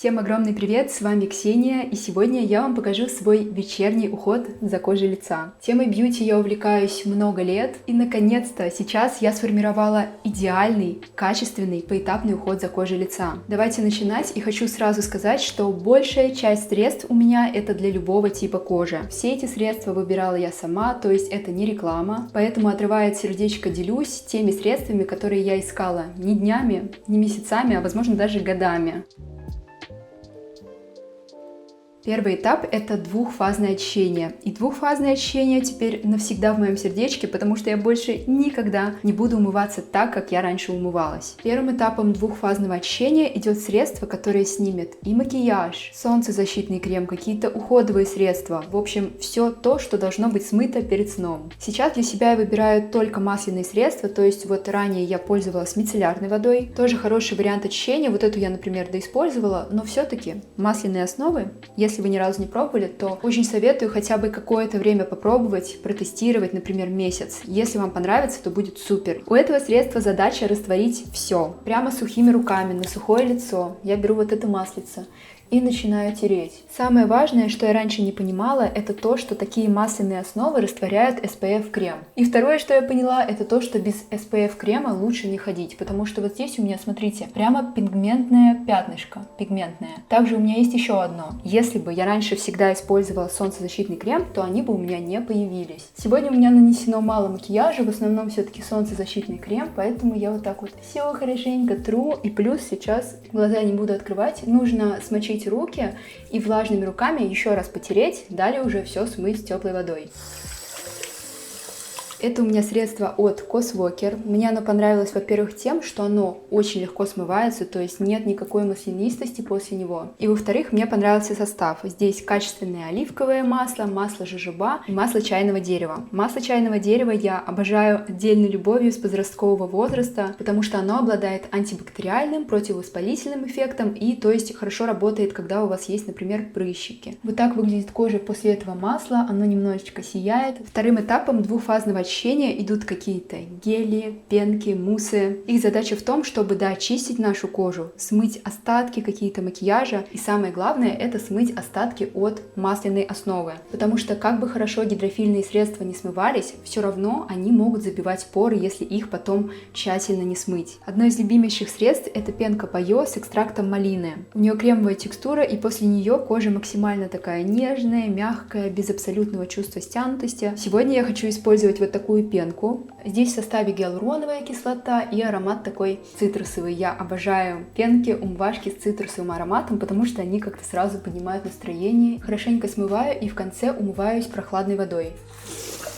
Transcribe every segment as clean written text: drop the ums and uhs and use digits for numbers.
Всем огромный привет, с вами Ксения, и сегодня я вам покажу свой вечерний уход за кожей лица. Темой бьюти я увлекаюсь много лет, и наконец-то сейчас я сформировала идеальный, качественный, поэтапный уход за кожей лица. Давайте начинать, и хочу сразу сказать, что большая часть средств у меня это для любого типа кожи. Все эти средства выбирала я сама, то есть это не реклама, поэтому, отрывая от сердечка, делюсь теми средствами, которые я искала не днями, не месяцами, а возможно даже годами. Первый этап – это двухфазное очищение. И двухфазное очищение теперь навсегда в моем сердечке, потому что я больше никогда не буду умываться так, как я раньше умывалась. Первым этапом двухфазного очищения идет средство, которое снимет и макияж, солнцезащитный крем, какие-то уходовые средства. В общем, все то, что должно быть смыто перед сном. Сейчас для себя я выбираю только масляные средства, то есть вот ранее я пользовалась мицеллярной водой. Тоже хороший вариант очищения, вот эту я, например, доиспользовала, но все-таки масляные основы, если вы ни разу не пробовали, то очень советую хотя бы какое-то время попробовать, протестировать, например, месяц. Если вам понравится, то будет супер. У этого средства задача растворить все. Прямо сухими руками на сухое лицо. Я беру вот это маслице и начинаю тереть. Самое важное, что я раньше не понимала, это то, что такие масляные основы растворяют SPF крем. И второе, что я поняла, это то, что без SPF крема лучше не ходить, потому что вот здесь у меня, смотрите, прямо пигментное пятнышко, пигментное. Также у меня есть еще одно. Если бы я раньше всегда использовала солнцезащитный крем, то они бы у меня не появились. Сегодня у меня нанесено мало макияжа, в основном все-таки солнцезащитный крем, поэтому я вот так вот все хорошенько тру. И плюс сейчас глаза не буду открывать, нужно смочить руки и влажными руками еще раз потереть, далее уже все смыть теплой водой. Это у меня средство от Coswalker. Мне оно понравилось, во-первых, тем, что оно очень легко смывается, то есть нет никакой маслянистости после него. И во-вторых, мне понравился состав. Здесь качественное оливковое масло, масло жожоба и масло чайного дерева. Масло чайного дерева я обожаю отдельной любовью с подросткового возраста, потому что оно обладает антибактериальным, противовоспалительным эффектом и, то есть, хорошо работает, когда у вас есть, например, прыщики. Вот так выглядит кожа после этого масла, оно немножечко сияет. Вторым этапом двухфазного очищения идут какие-то гели, пенки, муссы. Их задача в том, чтобы доочистить нашу кожу, смыть остатки какие-то макияжа. И самое главное, это смыть остатки от масляной основы. Потому что как бы хорошо гидрофильные средства не смывались, все равно они могут забивать поры, если их потом тщательно не смыть. Одно из любимейших средств это пенка Пайо с экстрактом малины. У нее кремовая текстура, и после нее кожа максимально такая нежная, мягкая, без абсолютного чувства стянутости. Сегодня я хочу использовать вот такую пенку. Здесь в составе гиалуроновая кислота и аромат такой цитрусовый. Я обожаю пенки, умывашки с цитрусовым ароматом, потому что они как-то сразу поднимают настроение. Хорошенько смываю и в конце умываюсь прохладной водой.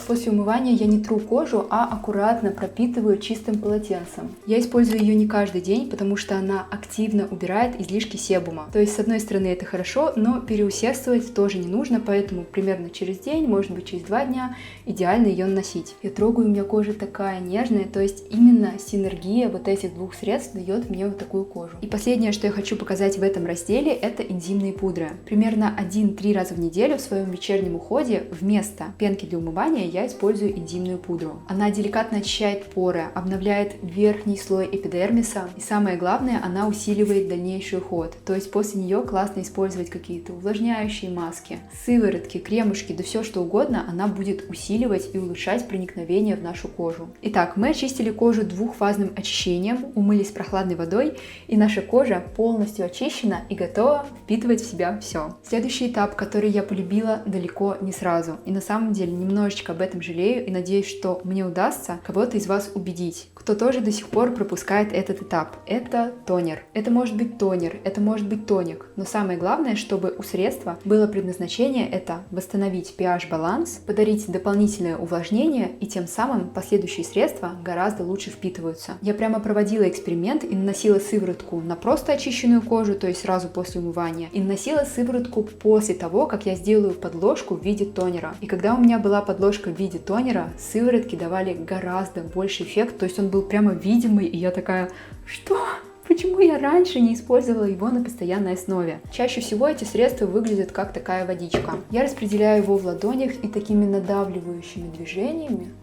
После умывания я не тру кожу, а аккуратно пропитываю чистым полотенцем. Я использую ее не каждый день, потому что она активно убирает излишки себума. То есть, с одной стороны, это хорошо, но переусердствовать тоже не нужно, поэтому примерно через день, может быть, через 2 дня идеально ее наносить. Я трогаю, у меня кожа такая нежная, то есть именно синергия вот этих двух средств дает мне вот такую кожу. И последнее, что я хочу показать в этом разделе, это энзимные пудры. Примерно 1-3 раза в неделю в своем вечернем уходе вместо пенки для умывания я использую энзимную пудру. Она деликатно очищает поры, обновляет верхний слой эпидермиса и самое главное, она усиливает дальнейший уход. То есть после нее классно использовать какие-то увлажняющие маски, сыворотки, кремушки, да все что угодно, она будет усиливать и улучшать проникновение в нашу кожу. Итак, мы очистили кожу двухфазным очищением, умылись прохладной водой, и наша кожа полностью очищена и готова впитывать в себя все. Следующий этап, который я полюбила далеко не сразу, и на самом деле немножечко об этом жалею и надеюсь, что мне удастся кого-то из вас убедить, кто тоже до сих пор пропускает этот этап. Это тонер. Это может быть тонер, это может быть тоник, но самое главное, чтобы у средства было предназначение это восстановить pH-баланс, подарить дополнительное увлажнение и тем самым последующие средства гораздо лучше впитываются. Я прямо проводила эксперимент и наносила сыворотку на просто очищенную кожу, то есть сразу после умывания, и наносила сыворотку после того, как я сделаю подложку в виде тонера. И когда у меня была подложка в виде тонера, сыворотки давали гораздо больше эффект, то есть он был прямо видимый, и я такая, что? Почему я раньше не использовала его на постоянной основе? Чаще всего эти средства выглядят как такая водичка. Я распределяю его в ладонях и такими надавливающими движениями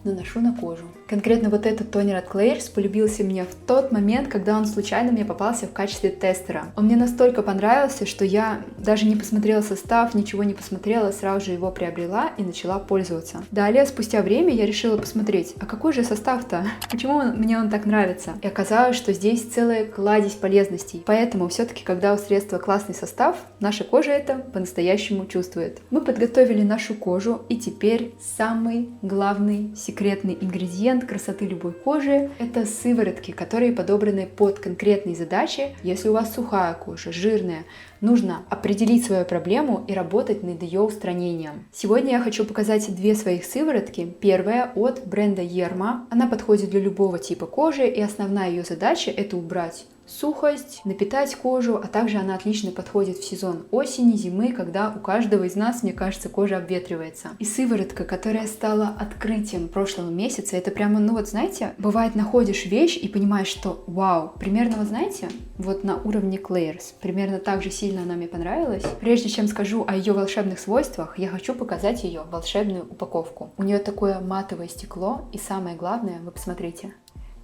наношу на кожу. Конкретно вот этот тонер от Claire's полюбился мне в тот момент, когда он случайно мне попался в качестве тестера. Он мне настолько понравился, что я даже не посмотрела состав, ничего не посмотрела, сразу же его приобрела и начала пользоваться. Далее, спустя время, я решила посмотреть, а какой же состав-то? Почему мне он так нравится? И оказалось, что здесь целая кладезь полезностей. Поэтому все-таки, когда у средства классный состав, наша кожа это по-настоящему чувствует. Мы подготовили нашу кожу, и теперь самый главный секретный ингредиент красоты любой кожи — это сыворотки, которые подобраны под конкретные задачи. Если у вас сухая кожа, жирная, нужно определить свою проблему и работать над ее устранением. Сегодня я хочу показать две своих сыворотки. Первая от бренда Yerma. Она подходит для любого типа кожи, и основная ее задача — это убрать сухость, напитать кожу, а также она отлично подходит в сезон осени, зимы, когда у каждого из нас, мне кажется, кожа обветривается. И сыворотка, которая стала открытием прошлого месяца, это прямо, ну вот знаете, бывает, находишь вещь и понимаешь, что вау, примерно, вы знаете, вот на уровне Claire's, примерно так же сильно она мне понравилась. Прежде чем скажу о ее волшебных свойствах, я хочу показать ее волшебную упаковку. У нее такое матовое стекло, и самое главное, вы посмотрите,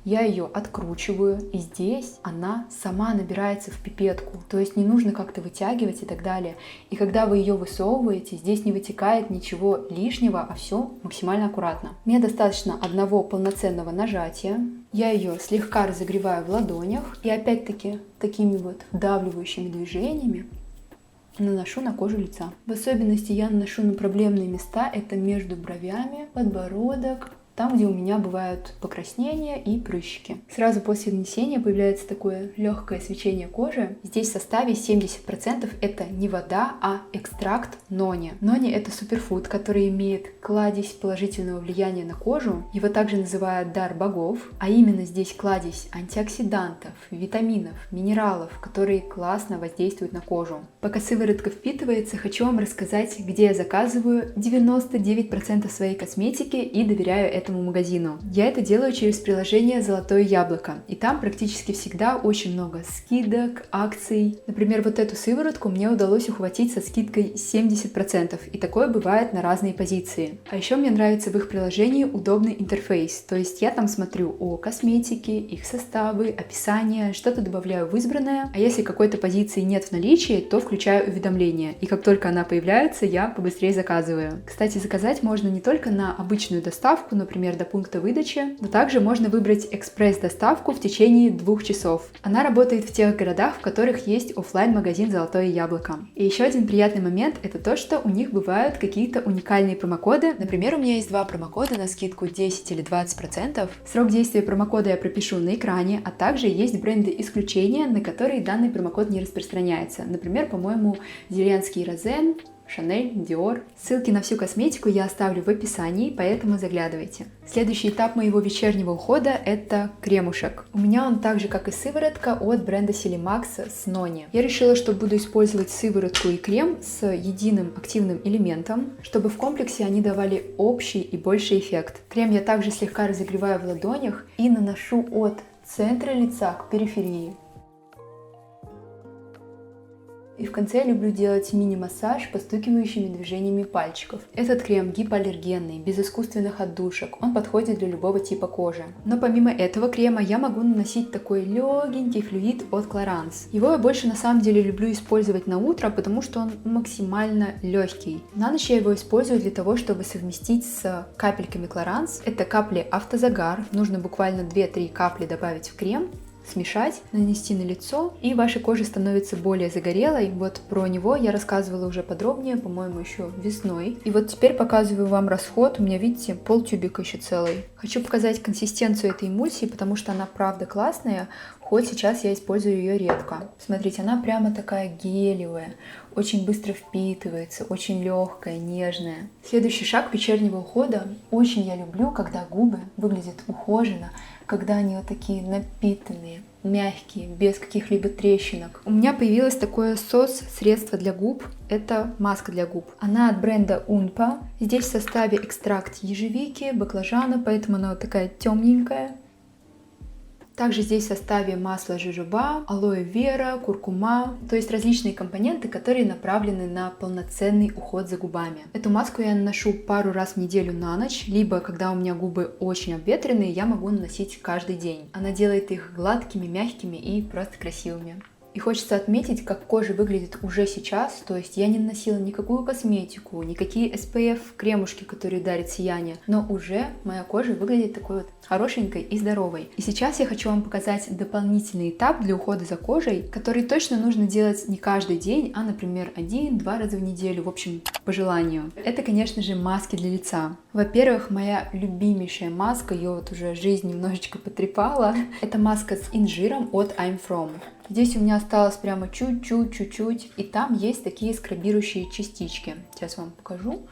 я ее откручиваю, и здесь она сама набирается в пипетку. То есть не нужно как-то вытягивать и так далее. И когда вы ее высовываете, здесь не вытекает ничего лишнего, а все максимально аккуратно. Мне достаточно одного полноценного нажатия. Я ее слегка разогреваю в ладонях и опять-таки такими вот вдавливающими движениями наношу на кожу лица. В особенности я наношу на проблемные места, это между бровями, подбородок, там, где у меня бывают покраснения и прыщики. Сразу после нанесения появляется такое легкое свечение кожи. Здесь в составе 70% это не вода, а экстракт нони. Нони — это суперфуд, который имеет кладезь положительного влияния на кожу. Его также называют дар богов, а именно здесь кладезь антиоксидантов, витаминов, минералов, которые классно воздействуют на кожу. Пока сыворотка впитывается, хочу вам рассказать, где я заказываю 99% своей косметики и доверяю этому магазину. Я это делаю через приложение «Золотое яблоко», и там практически всегда очень много скидок, акций. Например, вот эту сыворотку мне удалось ухватить со скидкой 70%, и такое бывает на разные позиции. А еще мне нравится в их приложении удобный интерфейс, то есть я там смотрю о косметике, их составы, описание, что-то добавляю в избранное, а если какой-то позиции нет в наличии, то включаю уведомления, и как только она появляется, я побыстрее заказываю. Кстати, заказать можно не только на обычную доставку, например, до пункта выдачи, но также можно выбрать экспресс-доставку в течение 2 часов. Она работает в тех городах, в которых есть офлайн-магазин «Золотое яблоко». И еще один приятный момент — это то, что у них бывают какие-то уникальные промокоды. Например, у меня есть 2 промокода на скидку 10 или 20%. Срок действия промокода я пропишу на экране, а также есть бренды исключения, на которые данный промокод не распространяется. Например, по-моему, Зеленский Розен, Шанель, Диор. Ссылки на всю косметику я оставлю в описании, поэтому заглядывайте. Следующий этап моего вечернего ухода — это кремушек. У меня он так же, как и сыворотка от бренда Silimax с Нони. Я решила, что буду использовать сыворотку и крем с единым активным элементом, чтобы в комплексе они давали общий и больший эффект. Крем я также слегка разогреваю в ладонях и наношу от центра лица к периферии. И в конце я люблю делать мини-массаж постукивающими движениями пальчиков. Этот крем гипоаллергенный, без искусственных отдушек, он подходит для любого типа кожи. Но помимо этого крема я могу наносить такой легенький флюид от Clarins. Его я больше на самом деле люблю использовать на утро, потому что он максимально легкий. На ночь я его использую для того, чтобы совместить с капельками Clarins. Это капли автозагар, нужно буквально 2-3 капли добавить в крем, смешать, нанести на лицо, и ваша кожа становится более загорелой. Вот про него я рассказывала уже подробнее, по-моему, еще весной. И вот теперь показываю вам расход. У меня, видите, полтюбика еще целый. Хочу показать консистенцию этой эмульсии, потому что она правда классная, хоть сейчас я использую ее редко. Смотрите, она прямо такая гелевая, очень быстро впитывается, очень легкая, нежная. Следующий шаг вечернего ухода. Очень я люблю, когда губы выглядят ухоженно, когда они вот такие напитанные, мягкие, без каких-либо трещинок. У меня появилось такое средство для губ. Это маска для губ. Она от бренда Unpa. Здесь в составе экстракт ежевики, баклажана, поэтому она вот такая темненькая. Также здесь в составе масло жожоба, алоэ вера, куркума, то есть различные компоненты, которые направлены на полноценный уход за губами. Эту маску я наношу пару раз в неделю на ночь, либо когда у меня губы очень обветренные, я могу наносить каждый день. Она делает их гладкими, мягкими и просто красивыми. И хочется отметить, как кожа выглядит уже сейчас, то есть я не наносила никакую косметику, никакие SPF кремушки, которые дарят сияние, но уже моя кожа выглядит такой вот хорошенькой и здоровой. И сейчас я хочу вам показать дополнительный этап для ухода за кожей, который точно нужно делать не каждый день, а, например, 1-2 раза в неделю, в общем, по желанию. Это, конечно же, маски для лица. Во-первых, моя любимейшая маска, ее вот уже жизнь немножечко потрепала, это маска с инжиром от I'm From. Здесь у меня осталось прямо чуть-чуть, и там есть такие скрабирующие частички. Сейчас вам покажу.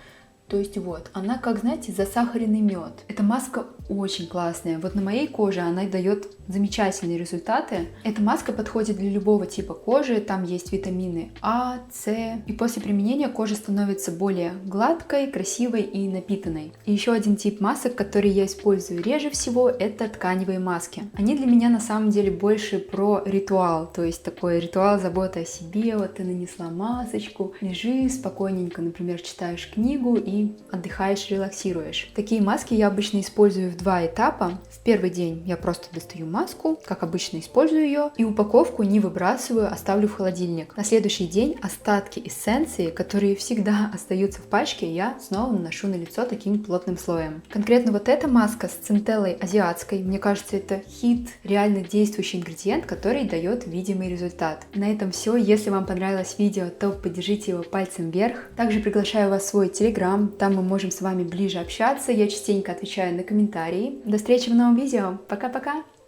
То есть вот, она как, знаете, засахаренный мед. Эта маска очень классная. Вот на моей коже она дает замечательные результаты. Эта маска подходит для любого типа кожи. Там есть витамины А, С. И после применения кожа становится более гладкой, красивой и напитанной. И еще один тип масок, который я использую реже всего, это тканевые маски. Они для меня на самом деле больше про ритуал. То есть такой ритуал заботы о себе. Вот ты нанесла масочку, лежишь спокойненько, например, читаешь книгу и отдыхаешь, релаксируешь. Такие маски я обычно использую в 2 этапа. В первый день я просто достаю маску, как обычно использую ее, и упаковку не выбрасываю, оставлю в холодильник. На следующий день остатки эссенции, которые всегда остаются в пачке, я снова наношу на лицо таким плотным слоем. Конкретно вот эта маска с центеллой азиатской, мне кажется, это хит, реально действующий ингредиент, который дает видимый результат. На этом все. Если вам понравилось видео, то поддержите его пальцем вверх. Также приглашаю вас в свой телеграм. Там мы можем с вами ближе общаться. Я частенько отвечаю на комментарии. До встречи в новом видео. Пока-пока!